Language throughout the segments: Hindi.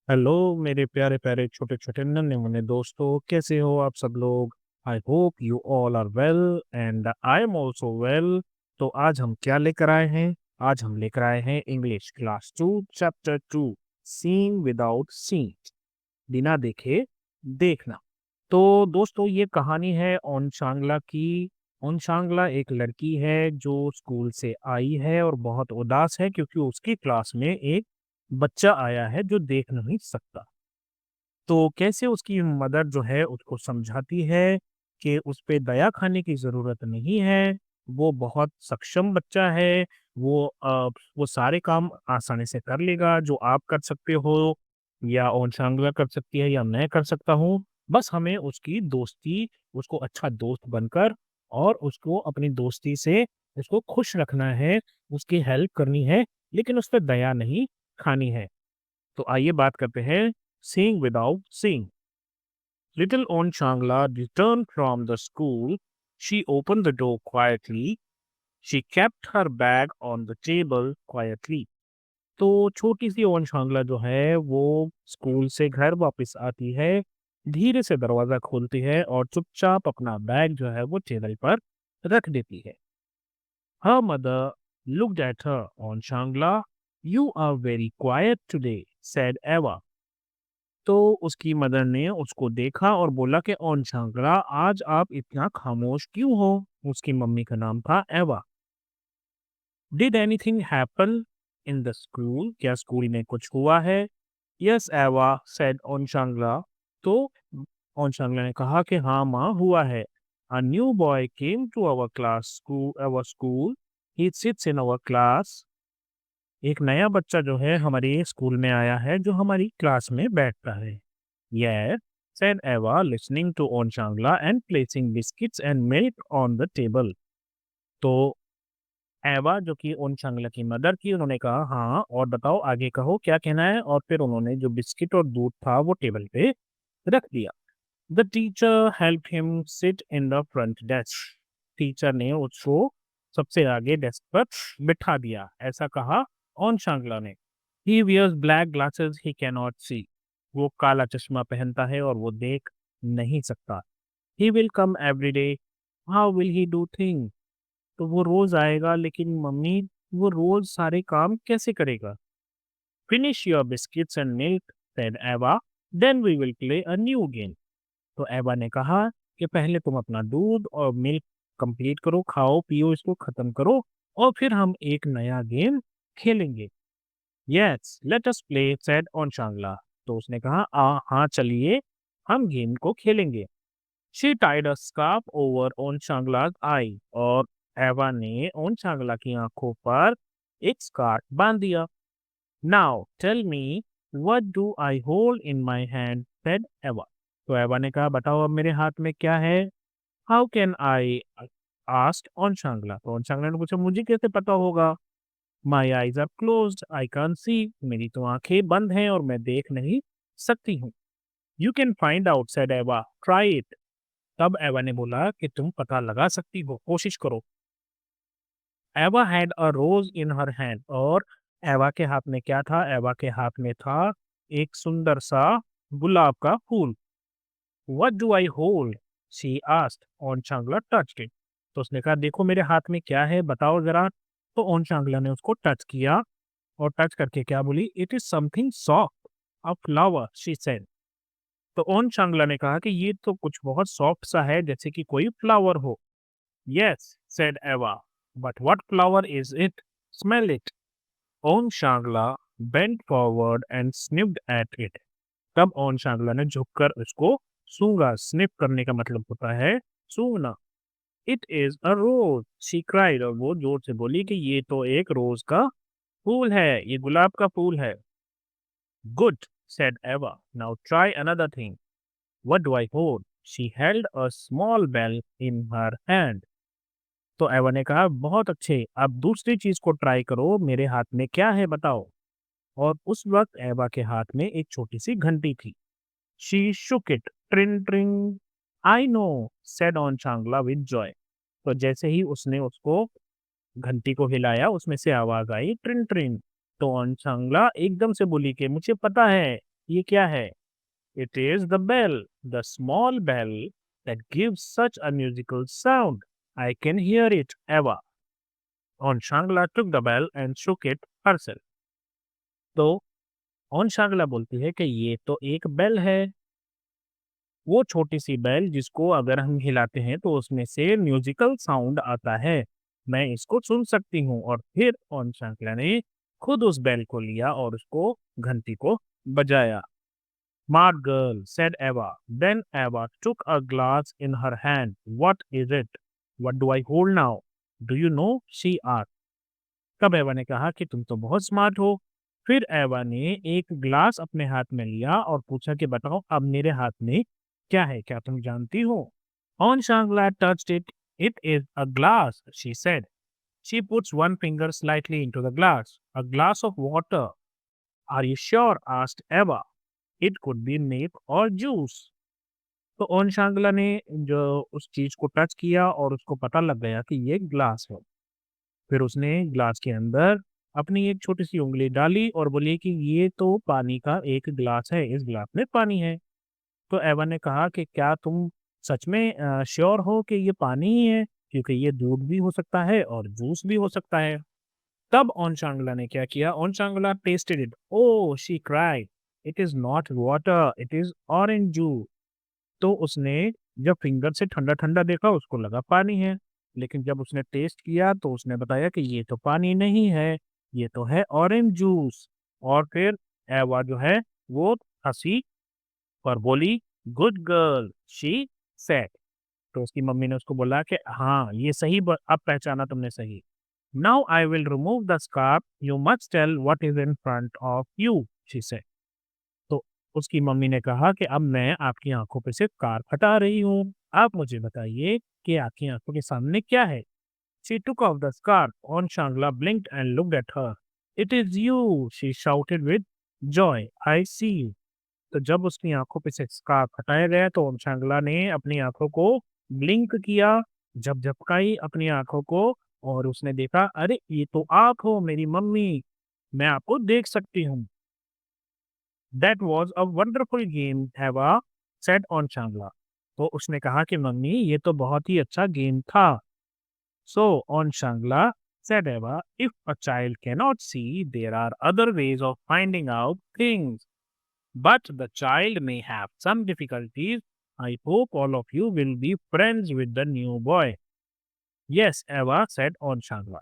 हेलो मेरे प्यारे प्यारे छोटे छोटे नन्हे मुन्ने दोस्तों, कैसे हो आप सब लोग। I hope you all are well and I am also well. तो आज हम क्या लेकर आए हैं? आज हम लेकर आए हैं English class 2 chapter 2, seeing without seeing, बिना देखे देखना। तो दोस्तों, ये कहानी है ओनचांगला की। ओनचांगला एक लड़की है जो स्कूल से आई है और बहुत उदास है क्योंकि उसकी क्लास में एक बच्चा आया है जो देख नहीं सकता। तो कैसे उसकी मदर जो है उसको समझाती है कि उस पे दया खाने की ज़रूरत नहीं है, वो बहुत सक्षम बच्चा है, वो सारे काम आसानी से कर लेगा जो आप कर सकते हो या ओनचांगला कर सकती है या मैं कर सकता हूँ। बस हमें उसकी दोस्ती, उसको अच्छा दोस्त बनकर और उसको अपनी दोस्ती से उसको खुश रखना है, उसकी हेल्प करनी है, लेकिन उस पे दया नहीं खानी है। तो आइए बात करते हैं seeing without seeing. Little On Changla returned from the school. She opened the door quietly. She kept her bag on the table quietly. तो छोटी सी ओन शांगला जो है वो स्कूल से घर वापस आती है, धीरे से दरवाजा खोलती है और चुपचाप अपना बैग जो है वो टेबल पर रख देती है। Her mother looked at her. On Shangla, you are very quiet today, said Eva. तो उसकी मदर ने उसको देखा और बोला कि ओन शांगला, आज आप इतना खामोश क्यों हो? उसकी मम्मी का नाम था एवा। Did anything happen in the school? क्या स्कूल में कुछ हुआ है? यस एवा, सेड ओन शांगला। तो ओन शांगला ने कहा कि हाँ माँ, हुआ है। A new boy came to our class school, our school. He sits in our class. एक नया बच्चा जो है हमारे स्कूल में आया है जो हमारी क्लास में बैठता है। Yes, said Eva, listening to On Shangla and placing biscuits and milk on the table. तो एवा जो कि ओन शांगला की मदर थी, उन्होंने कहा हाँ, और बताओ आगे कहो क्या कहना है, और फिर उन्होंने जो बिस्किट और दूध था वो टेबल पे रख दिया। The teacher help him sit in the front desk. Teacher ने उसको सबसे आगे डेस्क पर बिठा दिया, ऐसा कहा ओन शांगला ने। He wears black glasses, he cannot see. वो काला चश्मा पहनता है और वो देख नहीं सकता। He will come every day, how will he do thing? तो वो रोज आएगा, लेकिन मम्मी वो रोज सारे काम कैसे करेगा? Finish your biscuits and milk, said Ava, then we will play a new game. तो एवा ने कहा कि पहले तुम अपना दूध और मिल्क कंप्लीट करो, खाओ पियो, इसको खत्म करो, और फिर हम एक नया गेम खेलेंगे। Yes let us play, said On Shangla. तो उसने कहा हाँ चलिए, हम गेम को खेलेंगे। She tied a scarf over On Shangla's eye, और एवा ने ऑन शांगला की आंखों पर एक स्कार्फ बांध दिया। Now tell me, what do I hold in my hand, said Eva. तो एवा ने कहा बताओ अब मेरे हाथ में क्या है? हाउ कैन आई आस्क्ड ऑन शांगला। तो ऑन शांगला ने पूछा मुझे कैसे पता होगा? My eyes are closed, I can't see. मेरी तो आंखें बंद हैं और मैं देख नहीं सकती हूँ। You can find out, said एवा, ट्राई इट। तब एवा ने बोला कि तुम पता लगा सकती हो, कोशिश करो। एवा had a rose in her hand, और एवा के हाथ में क्या था? एवा के हाथ में था एक सुंदर सा गुलाब का फूल। What do I hold, she asked. On Changla touched it. तो उसने कहा देखो मेरे हाथ में क्या है, बताओ जरा। तो ऑन चांगला ने उसको टच किया और टच करके क्या बोली? It is something soft, a flower, she said. तो ओन चांगला ने कहा कि ये तो कुछ बहुत सॉफ्ट सा है, जैसे कि कोई फ्लावर हो। Yes, said Eva, but what flower is it? Smell it. On Changla bent forward and sniffed at it. तब ओन चांगला ने झुककर उसको सूंघा। स्निफ करने का मतलब होता है सूंघना। It is a rose, she cried, और वो जोर से बोली कि ये तो एक रोज का फूल है, ये गुलाब का फूल है। Good, said Eva. Now try another thing. What do I hold? She held a small bell in her hand. तो एवा ने कहा बहुत अच्छे, अब दूसरी चीज को ट्राई करो, मेरे हाथ में क्या है बताओ। और उस वक्त एवा के हाथ में एक छोटी सी घंटी थी। She shook it, tring tring. I know, said on चांगला with joy। तो जैसे ही उसने उसको घंटी को हिलाया, उसमें से आवाज आई ट्रिन ट्रिन। तो on चांगला एकदम से बोली कि मुझे पता है। ये क्या है? It is the bell, the small bell that gives such a musical sound. I can hear it, Eva. On Shangla took the bell and shook it herself. तो ऑन शांगला बोलती है कि ये तो एक बेल है, वो छोटी सी बेल जिसको अगर हम हिलाते हैं तो उसमें से म्यूजिकल साउंड आता है, मैं इसको सुन सकती हूँ। और फिर ऑन शांगला ने खुद उस बेल को लिया और उसको घंटी को बजाया। Smart girl, said Eva. Then Eva took a glass in her hand. What is it? What do I hold now? Do you know? She asked. तब एवा ने कहा कि तुम तो बहुत स्मार्ट हो। फिर एवा ने एक ग्लास अपने हाथ में लिया और पूछा कि बताओ अब मेरे हाथ में क्या है, क्या तुम जानती हो? On Shangla touched it. It is a glass, she said. She puts one finger slightly into the glass. A glass of water. Are you sure? Asked Eva. It could be milk or juice. तो ओन शांगला ने जो उस चीज को टच किया और उसको पता लग गया कि ये ग्लास है। फिर उसने ग्लास के अंदर अपनी एक छोटी सी उंगली डाली और बोली कि ये तो पानी का एक ग्लास है, इस ग्लास में पानी है। तो एवन ने कहा कि क्या तुम सच में श्योर हो कि ये पानी ही है, क्योंकि ये दूध भी हो सकता है और जूस भी हो सकता है। तब ओन शांगला ने क्या किया, own Shangla tested it. Oh she cried, it is not water, it is orange juice. तो उसने जब फिंगर से ठंडा-ठंडा देखा उसको लगा पानी है, लेकिन जब उसने टेस्ट किया तो उसने बताया कि ये तो पानी नहीं है, ये तो है ऑरेंज जूस। और फिर एवा जो है वो हँसी और बोली, गुड गर्ल शी सेड। तो उसकी मम्मी ने उसको बोला कि हाँ, ये सही अब पहचाना तुमने सही। Now I will remove the scarf, you must tell what is in front of you, she said. तो उसकी मम्मी ने कहा कि अब मैं आपकी आँखों पे से कार हटा रही हूँ। आप मुझे बताइए कि आपकी आँखों के सामने क्या है? She took off the scarf. On Shangla blinked and looked at her. It is you, she shouted with joy. I see you. तो जब उसकी आंखों पे से स्कार्फ हटाया गया तो ओम शांगला ने अपनी आंखों को ब्लिंक किया, झपझपकाई अपनी आंखों को और उसने देखा, अरे ये तो आप हो मेरी मम्मी, मैं आपको देख सकती हूँ। That was a wonderful game, Eva said on Shangla. तो उसने कहा कि मम्मी ये तो बहुत ही अच्छा गेम था। So on Shangla said Eva, if a child cannot see, there are other ways of finding out things. But the child may have some difficulties. I hope all of you will be friends with the new boy. Yes, Eva said on Shangla.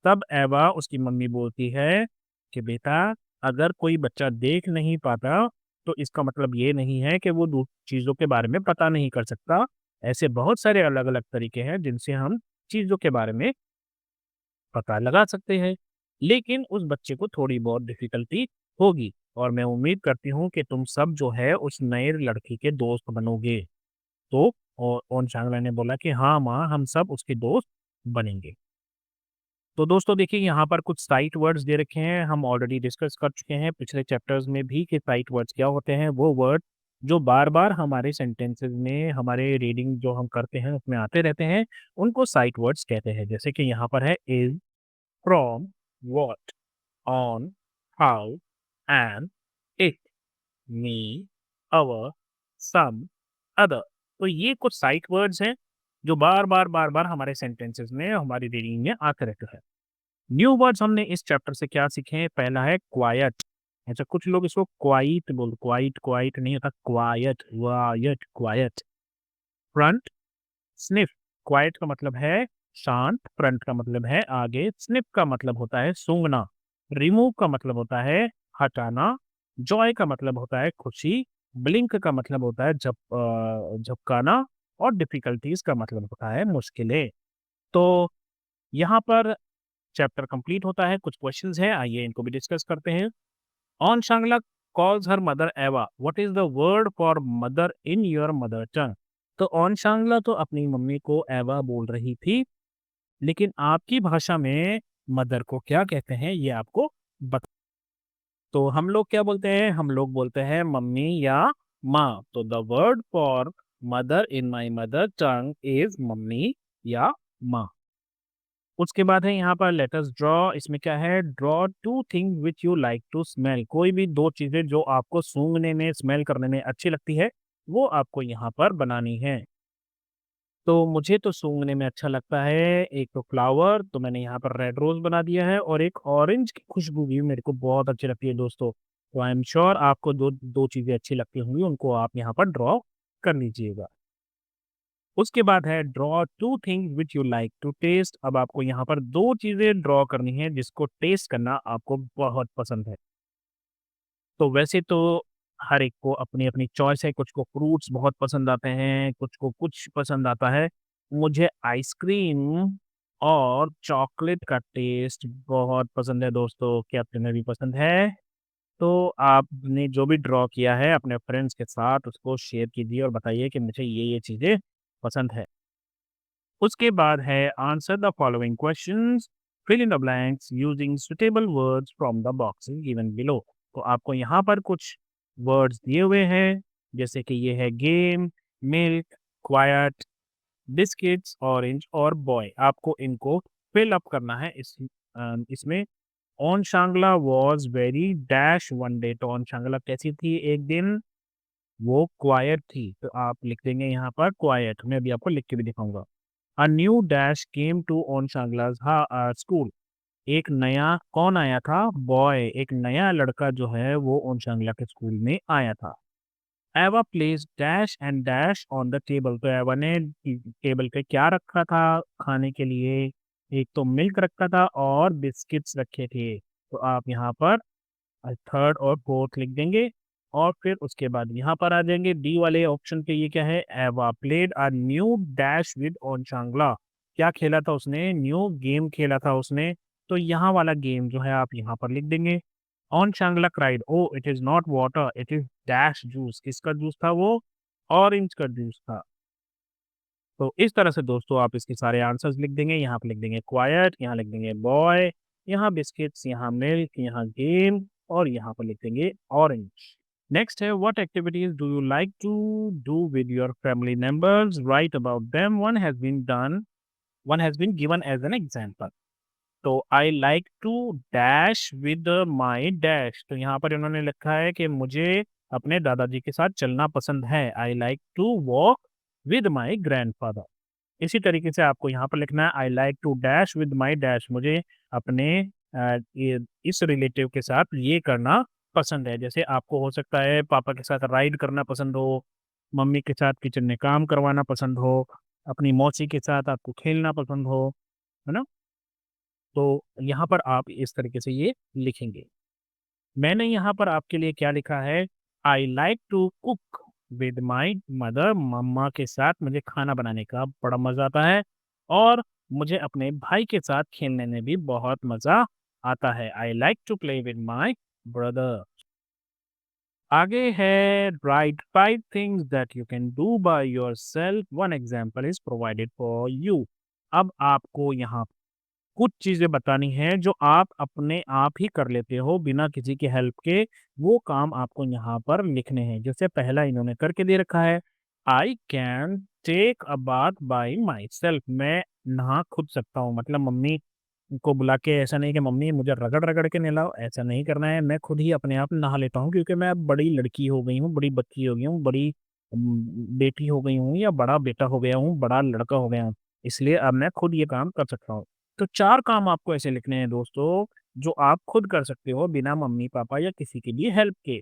तब एवा उसकी मम्मी बोलती है कि बेटा अगर कोई बच्चा देख नहीं पाता तो इसका मतलब ये नहीं है कि वो चीज़ों के बारे में पता नहीं कर सकता। ऐसे बहुत सारे अलग-अलग तरीके हैं जिनसे हम चीज़ों के बारे में पता लगा सकते हैं। लेकिन उस बच्चे को थोड़ी बहुत डिफ़िकल्टी होगी और मैं उम्मीद करती हूँ कि तुम सब जो है उस नए लड़की के दोस्त बनोगे। तो ओन चांगला ने बोला कि हाँ माँ, हम सब उसके दोस्त बनेंगे। तो दोस्तों देखिए यहाँ पर कुछ साइट वर्ड्स दे रखे हैं, हम ऑलरेडी डिस्कस कर चुके हैं पिछले चैप्टर्स में भी कि साइट वर्ड्स क्या होते हैं। वो वर्ड जो बार-बार हमारे सेंटेंसेस में हमारे रीडिंग जो हम करते हैं उसमें आते रहते हैं, उनको साइट वर्ड्स कहते हैं। जैसे कि यहाँ पर है is, from, what, on, how, and, it, me, our, some, other. तो ये कुछ साइट वर्ड्स हैं जो बार-बार हमारे सेंटेंसेस में हमारी रीडिंग में आते रहते हैं। न्यू वर्ड्स हमने इस चैप्टर से क्या सीखे हैं? पहला है क्वाइट। अच्छा, कुछ लोग इसको क्वाइट बोल, क्वाइट क्वाइट नहीं होता, क्वाइट, वायट, क्वाइट। Front, sniff. क्वाइट का मतलब है शांत, फ्रंट का मतलब है आगे, स्निफ का मतलब होता है सूंघना, रिमूव का मतलब होता है हटाना, जॉय का मतलब होता है खुशी, ब्लिंक का मतलब होता है झपकाना और डिफिकल्टीज का मतलब होता है मुश्किलें। तो यहाँ पर चैप्टर कंप्लीट होता है, कुछ क्वेश्चंस हैं, आइए इनको भी डिस्कस करते हैं। On Shangla calls her mother Eva, what is the word for mother in your mother tongue? तो ऑन शांगला तो अपनी मम्मी को एवा बोल रही थी, लेकिन आपकी भाषा में मदर को क्या कहते हैं ये आपको बता। तो हम लोग क्या बोलते हैं? हम लोग बोलते हैं मम्मी या माँ। तो the word for mother in my mother tongue is mummy या माँ। उसके बाद है यहाँ पर लेट अस ड्रॉ, इसमें क्या है, draw 2 things which you like to smell, कोई भी 2 चीज़ें जो आपको सूंघने में, स्मेल करने में अच्छी लगती है, वो आपको यहाँ पर बनानी है। तो मुझे तो सूंघने में अच्छा लगता है, एक तो फ्लावर, तो मैंने यहाँ पर रेड रोज़ बना दिया है, और एक ऑरेंज की खुशबू भी मेरे को बहुत अच्छी लगती है दोस्तों। तो आई एम श्योर आपको 2 चीज़ें अच्छी लगती होंगी, उनको आप यहाँ पर ड्रॉ कर लीजिएगा। उसके बाद है draw 2 things which you like to taste, अब आपको यहाँ पर 2 चीज़ें ड्रॉ करनी है जिसको टेस्ट करना आपको बहुत पसंद है। तो वैसे तो हर एक को अपनी-अपनी चॉइस है, कुछ को फ्रूट्स बहुत पसंद आते हैं, कुछ को कुछ पसंद आता है। मुझे आइसक्रीम और चॉकलेट का टेस्ट बहुत पसंद है दोस्तों, क्या तुम्हें भी पसंद है? तो आपने जो भी ड्रॉ किया है अपने फ्रेंड्स के साथ उसको शेयर कीजिए और बताइए कि मुझे ये चीज़ें पसंद है। उसके बाद है answer the following questions, fill in the blanks using suitable words from the boxes given below. तो आपको यहाँ पर कुछ वर्ड्स दिए हुए हैं, जैसे कि ये है game, milk, quite, biscuits, orange और बॉय। आपको इनको फिल अप करना है इसमें। On Shangla was very dash one day, तो ऑन शांगला कैसी थी एक दिन, वो क्वाइट थी, तो आप लिख देंगे यहाँ पर क्वाइट। मैं अभी आपको लिख के भी दिखाऊंगा। A new dash came to On Shangla's school, एक नया कौन आया था, बॉय, एक नया लड़का जो है वो ओन शांगला के स्कूल में आया था। एवा place dash and dash on the table, तो एवा ने टेबल पे क्या रखा था खाने के लिए, एक तो मिल्क रखा था और बिस्किट्स रखे थे। तो आप यहाँ पर थर्ड और फोर्थ लिख देंगे, और फिर उसके बाद यहाँ पर आ जाएंगे डी वाले ऑप्शन पे। ये क्या है, एवा played a new dash with on चांगला, क्या खेला था उसने, न्यू गेम खेला था उसने। तो यहाँ वाला गेम जो है आप यहाँ पर लिख देंगे। ऑन चांगला cried, oh it is not water it is dash juice, किसका जूस था वो, ऑरेंज का जूस था। तो इस तरह से दोस्तों आप इसके सारे आंसर्स लिख देंगे, यहाँ पे लिख देंगे क्वाइट, यहाँ लिख देंगे बॉय, यहाँ बिस्किट्स, यहाँ मिल्क, यहाँ गेम, और यहाँ पर लिख देंगे ऑरेंज। नेक्स्ट है what activities do you like to do with your family members, write about them, one has been given as an example. तो I like to dash with my dash, तो यहाँ पर इन्होंने लिखा है कि मुझे अपने दादाजी के साथ चलना पसंद है। I like to walk with my grandfather. इसी तरीके से आपको यहाँ पर लिखना है I like to dash with my dash, मुझे अपने इस रिलेटिव के साथ ये करना पसंद है। जैसे आपको हो सकता है पापा के साथ राइड करना पसंद हो, मम्मी के साथ किचन में काम करवाना पसंद हो, अपनी मौसी के साथ आपको खेलना पसंद हो, है ना? तो यहाँ पर आप इस तरीके से ये लिखेंगे। मैंने यहाँ पर आपके लिए क्या लिखा है, I like to cook with my mother, मम्मा के साथ मुझे खाना बनाने का बड़ा मज़ा आता है, और मुझे अपने भाई के साथ खेलने में भी बहुत मज़ा आता है। I like to play with my brother. आगे है write 5 things that you can do by yourself, one example is provided for you. अब आपको यहाँ कुछ चीज़ें बतानी हैं जो आप अपने आप ही कर लेते हो बिना किसी की हेल्प के, वो काम आपको यहाँ पर लिखने हैं। जैसे पहला इन्होंने करके दे रखा है, I can take a bath by myself, मैं नहा खुद सकता हूँ, मतलब मम्मी को बुला के ऐसा नहीं कि मम्मी मुझे रगड़ रगड़ के नहलाओ, ऐसा नहीं करना है, मैं खुद ही अपने आप नहा लेता हूँ, क्योंकि मैं अब बड़ी लड़की हो गई हूँ, बड़ी बच्ची हो गई हूँ, बड़ी बेटी हो गई हूँ, या बड़ा बेटा हो गया हूँ, बड़ा लड़का हो गया हूँ, इसलिए अब मैं खुद ये काम कर सकता हूँ। तो 4 काम आपको ऐसे लिखने हैं दोस्तों, जो आप खुद कर सकते हो बिना मम्मी-पापा या किसी की भी हेल्प के।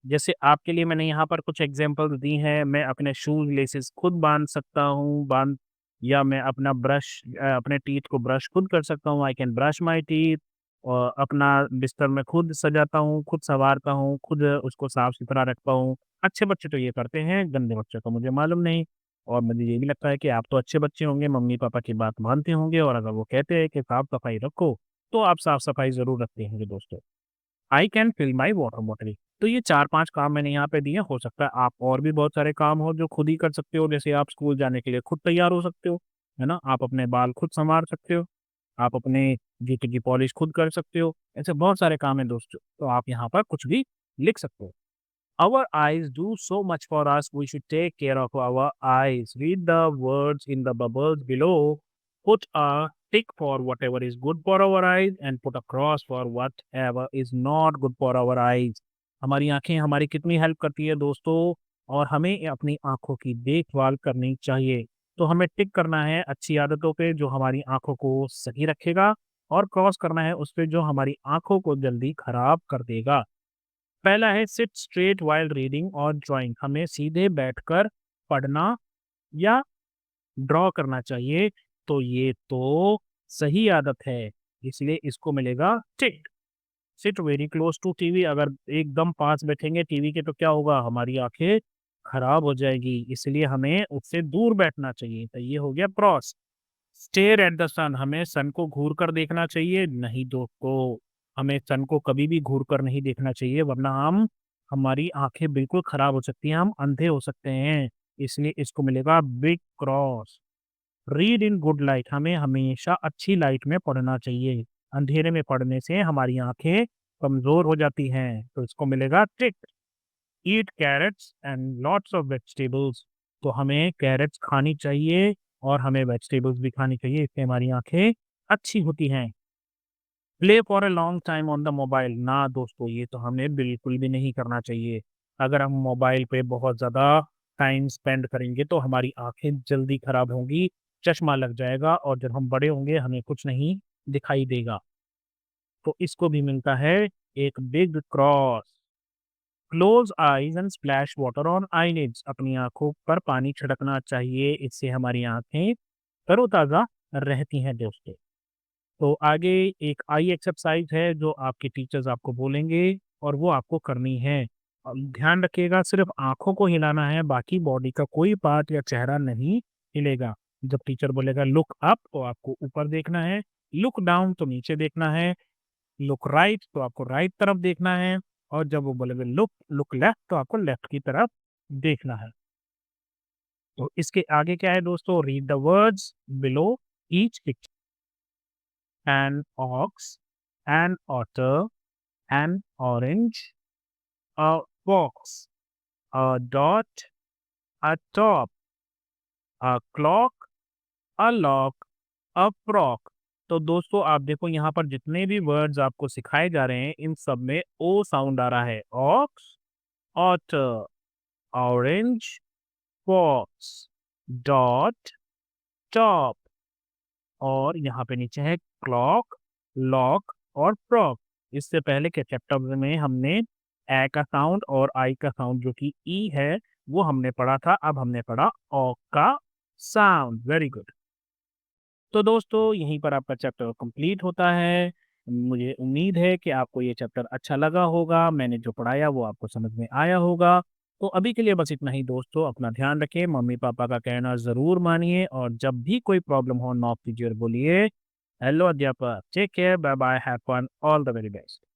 जैसे आपके लिए मैंने यहाँ पर कुछ एग्ज़ाम्पल्स दी हैं, मैं अपने शूज़ लेसेस खुद बाँध सकता हूँ, या मैं अपना अपने टीथ को ब्रश खुद कर सकता हूँ, I can brush my teeth, और अपना बिस्तर मैं खुद सजाता हूँ, खुद सँवारता हूँ, खुद उसको साफ-सुथरा रखता हूँ। अच्छे बच्चे तो ये करते हैं, गंदे बच्चे तो मुझे मालूम नहीं। और मुझे ये भी लगता है कि आप तो अच्छे बच्चे होंगे, मम्मी-पापा की बात मानते होंगे, और अगर वो कहते हैं कि साफ-सफाई रखो, तो आप साफ-सफाई ज़रूर रखते होंगे दोस्तों। I can fill my water bottle. तो ये 4-5 काम मैंने यहाँ पे दिए, हो सकता है आप और भी बहुत सारे काम हो जो खुद ही कर सकते हो, जैसे आप स्कूल जाने के लिए खुद तैयार हो सकते हो, है ना? आप अपने बाल खुद सँवार सकते हो, आप अपने जूते की पॉलिश खुद कर सकते हो, ऐसे बहुत सारे काम हैं दोस्तों, तो आप यहाँ पर कुछ भी लिख सकते हो। Our eyes do so much for us, we should take care of our eyes. Read the words in the bubbles below. Put a tick for whatever is good for our eyes and put a cross for whatever is not good for our eyes. हमारी आंखें हमारी कितनी हेल्प करती है दोस्तों, और हमें अपनी आंखों की देखभाल करनी चाहिए। तो हमें टिक करना है अच्छी आदतों पे जो हमारी आंखों को सही रखेगा, और क्रॉस करना है उस पे जो हमारी आंखों को जल्दी खराब कर देगा। पहला है सिट स्ट्रेट वाइल रीडिंग और ड्राइंग। हमें सीधे बैठकर पढ़ना या ड्रॉ करना चाहिए। तो ये तो सही आदत है, इसलिए इसको मिलेगा tick. Sit very close to TV. अगर एकदम पास बैठेंगे टीवी के तो क्या होगा, हमारी आंखें खराब हो जाएगी, इसलिए हमें उससे दूर बैठना चाहिए। तो ये हो गया क्रॉस। स्टेयर एट द सन। हमें सन को घूर कर देखना चाहिए, नहीं दोस्तों, हमें सन को कभी भी घूर कर नहीं देखना चाहिए, वरना हम हमारी आंखें बिल्कुल खराब हो सकती हैं, हम अंधे हो सकते हैं। इसलिए इसको मिलेगा big cross. Read in good light. हमें हमेशा अच्छी लाइट में पढ़ना चाहिए, अंधेरे में पढ़ने से हमारी आंखें कमजोर हो जाती हैं। तो इसको मिलेगा tick. Eat carrots and lots of vegetables. तो हमें कैरेट्स खानी चाहिए और हमें वेजिटेबल्स भी खानी चाहिए, इससे हमारी आंखें अच्छी होती हैं। Play for a long time on the mobile. ना दोस्तों, ये तो हमें बिल्कुल भी नहीं करना चाहिए। अगर हम मोबाइल पे बहुत ज़्यादा टाइम स्पेंड करेंगे तो हमारी आंखें जल्दी खराब होंगी, चश्मा लग जाएगा, और जब हम बड़े होंगे हमें कुछ नहीं दिखाई देगा। तो इसको भी मिलता है एक big cross. Close eyes and splash water on eyelids. अपनी आंखों पर पानी छिड़कना चाहिए, इससे हमारी आंखें तरोताजा रहती हैं दोस्तों। तो आगे एक आई एक्सरसाइज है जो आपके टीचर्स आपको बोलेंगे और वो आपको करनी है। ध्यान रखिएगा, सिर्फ आंखों को हिलाना है, बाकी बॉडी का कोई पार्ट या चेहरा नहीं हिलेगा। जब टीचर बोलेगा लुक अप तो आपको ऊपर देखना है, लुक डाउन तो नीचे देखना है, लुक राइट तो आपको राइट तरफ देखना है, और जब वो बोलेगा लुक लुक लेफ्ट तो आपको लेफ्ट की तरफ देखना है। तो इसके आगे क्या है दोस्तों, read the words below each picture. An ox, an otter, an orange, a box, a dot, a top, a clock, a lock, a frock. तो दोस्तों आप देखो यहाँ पर जितने भी वर्ड्स आपको सिखाए जा रहे हैं इन सब में ओ साउंड आ रहा है। Ox, otter, orange, box, dot, top, और यहाँ पे नीचे है क्लॉक, लॉक और फ्रॉक। इससे पहले के चैप्टर में हमने ए का साउंड और आई का साउंड जो कि ई है वो हमने पढ़ा था, अब हमने पढ़ा ओ का साउंड। Very good. तो दोस्तों यहीं पर आपका चैप्टर कंप्लीट होता है। मुझे उम्मीद है कि आपको ये चैप्टर अच्छा लगा होगा, मैंने जो पढ़ाया वो आपको समझ में आया होगा। तो अभी के लिए बस इतना ही दोस्तों, अपना ध्यान रखें, मम्मी पापा का कहना ज़रूर मानिए, और जब भी कोई प्रॉब्लम हो नॉक कीजिए और बोलिए हेलो अध्यापक, take care, bye bye, have fun, all the very best.